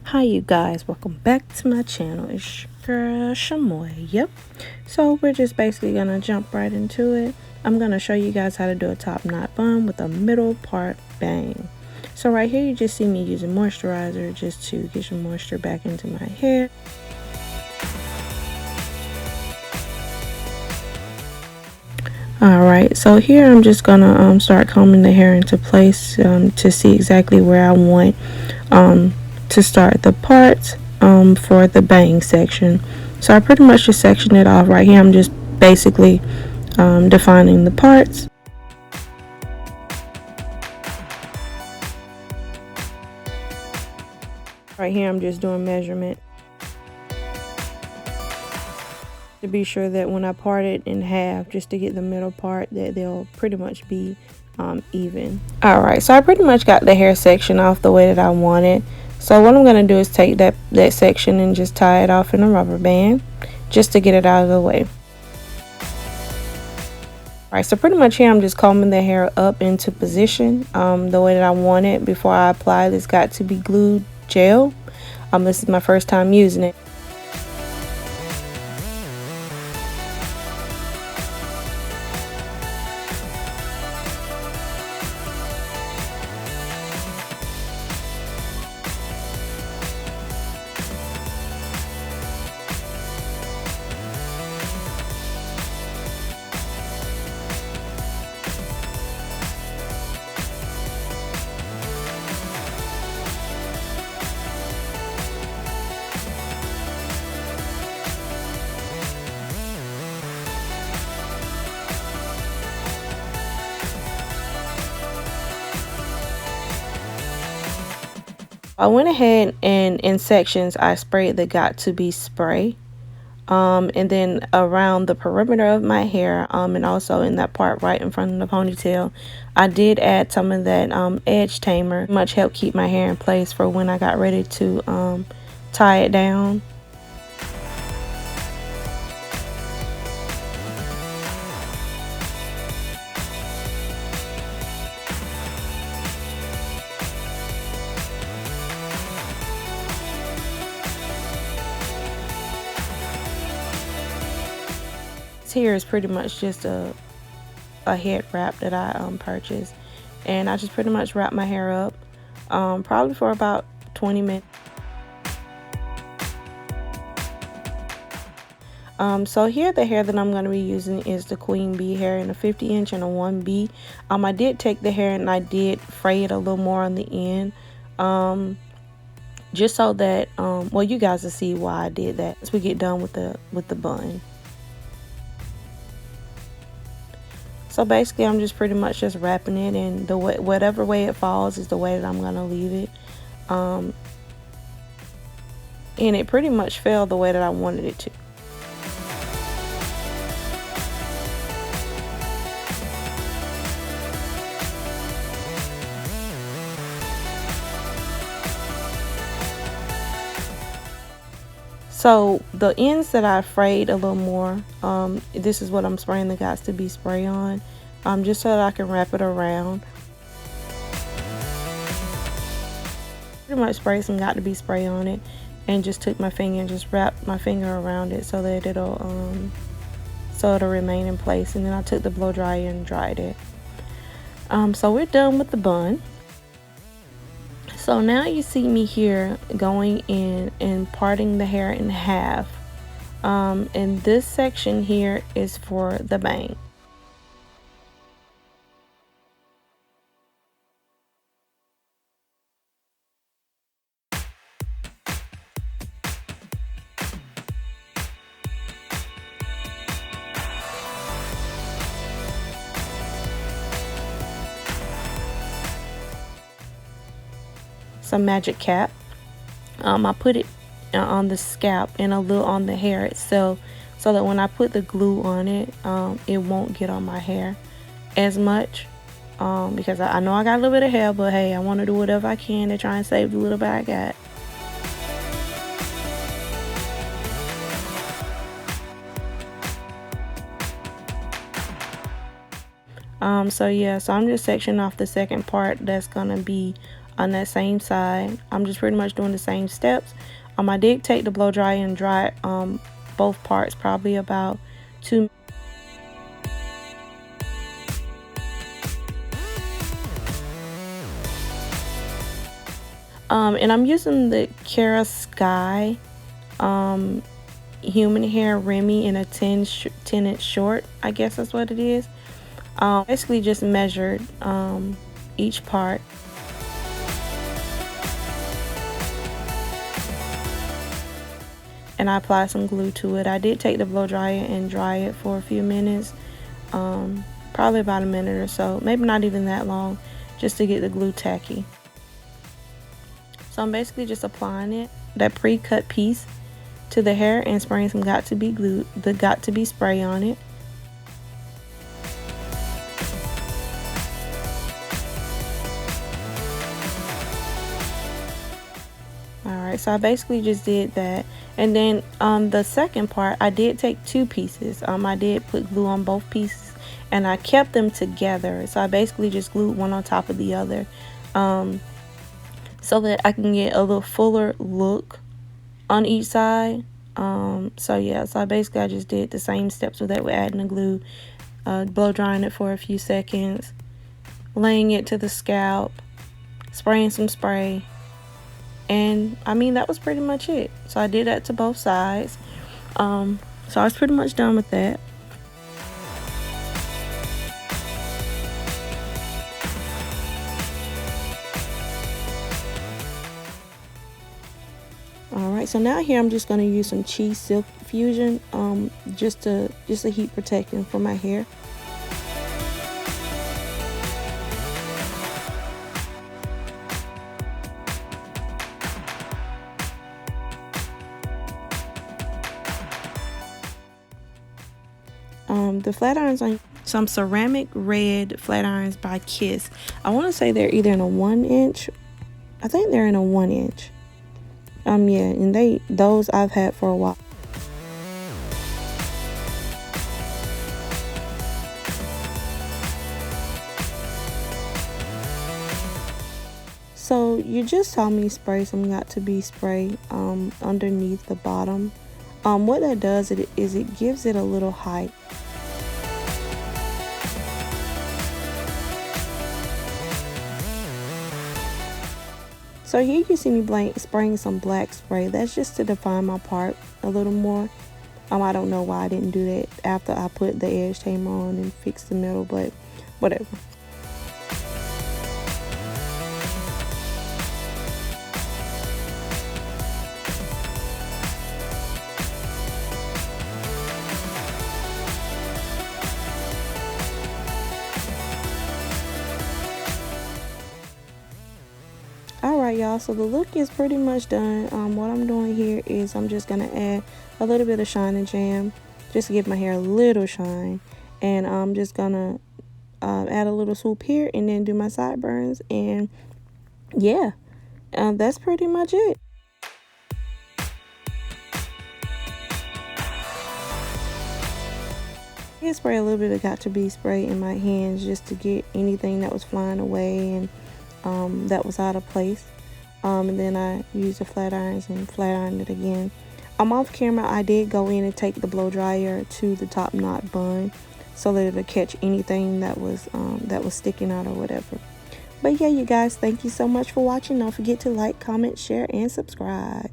Hi you guys, welcome back to my channel. It's your girl Shamoy. Yep, so we're just basically gonna jump right into it. I'm gonna show you guys how to do a top knot bun with a middle part bang. So right here you just see me using moisturizer just to get some moisture back into my hair. Alright, so here I'm just gonna start combing the hair into place to see exactly where I want to start the parts for the bang section. So I pretty much just section it off right here. I'm just basically defining the parts. Right here I'm just doing measurement to be sure that when I part it in half, just to get the middle part, that they'll pretty much be even. Alright, so I pretty much got the hair section off the way that I want it. So what I'm going to do is take that section and just tie it off in a rubber band just to get it out of the way. Alright, so pretty much here I'm just combing the hair up into position the way that I want it before I apply this got to be glued gel. This is my first time using it. I went ahead and in sections I sprayed the got to be spray and then around the perimeter of my hair and also in that part right in front of the ponytail I did add some of that edge tamer. Much helped keep my hair in place for when I got ready to tie it down. Here is pretty much just a head wrap that I purchased, and I just pretty much wrap my hair up probably for about 20 minutes. So here the hair that I'm going to be using is the queen bee hair in a 50-inch and a 1B. I did take the hair and I did fray it a little more on the end just so that well, you guys will see why I did that as we get done with the bun. So basically I'm just pretty much just wrapping it, and the way, whatever way it falls is the way that I'm gonna leave it. And it pretty much fell the way that I wanted it to. So the ends that I frayed a little more, this is what I'm spraying the got to be spray on, just so that I can wrap it around. Pretty much sprayed some got to be spray on it, and just took my finger and just wrapped my finger around it so that it'll remain in place. And then I took the blow dryer and dried it. So we're done with the bun. So now you see me here going in and parting the hair in half. And this section here is for the bang. Some magic cap. I put it on the scalp and a little on the hair itself so that when I put the glue on it, it won't get on my hair as much because I know I got a little bit of hair, but hey, I want to do whatever I can to try and save the little bit I got. So yeah, so I'm just sectioning off the second part that's gonna be on that same side. I'm just pretty much doing the same steps. I did take the blow dryer and dry both parts probably about 2 minutes. And I'm using the Kara Sky Human Hair Remy in a 10-inch short, I guess that's what it is. Basically just measured each part. And I applied some glue to it. I did take the blow dryer and dry it for a few minutes, probably about a minute or so, maybe not even that long, just to get the glue tacky. So I'm basically just applying it, that pre-cut piece, to the hair and spraying some got to be glue, the got to be spray on it. Alright, so I basically just did that. And then the second part, I did take 2 pieces. I did put glue on both pieces and I kept them together. So I basically just glued one on top of the other, so that I can get a little fuller look on each side. So yeah, so I just did the same steps with that, with adding the glue, blow drying it for a few seconds, laying it to the scalp, spraying some spray, and I mean that was pretty much it. So I did that to both sides. So I was pretty much done with that. Alright, so now here I'm just going to use some Cheese Silk Fusion, just a heat protectant for my hair. The flat irons on some ceramic red flat irons by Kiss. I want to say they're either in a 1-inch. I think they're in a 1-inch. Yeah, and those I've had for a while. So you just saw me spray some got to be spray underneath the bottom. What that does is it gives it a little height. So here you see me spraying some black spray. That's just to define my part a little more. I don't know why I didn't do that after I put the edge tamer on and fixed the middle, but whatever. Alright y'all, so the look is pretty much done. What I'm doing here is I'm just going to add a little bit of Shine and Jam just to give my hair a little shine. And I'm just going to add a little swoop here and then do my sideburns. And yeah, that's pretty much it. I spray a little bit of got to be spray in my hands just to get anything that was flying away and that was out of place. And then I used the flat irons and flat ironed it again. Off camera, I did go in and take the blow dryer to the top knot bun so that it'll catch anything that was sticking out or whatever. But yeah, you guys, thank you so much for watching. Don't forget to like, comment, share, and subscribe.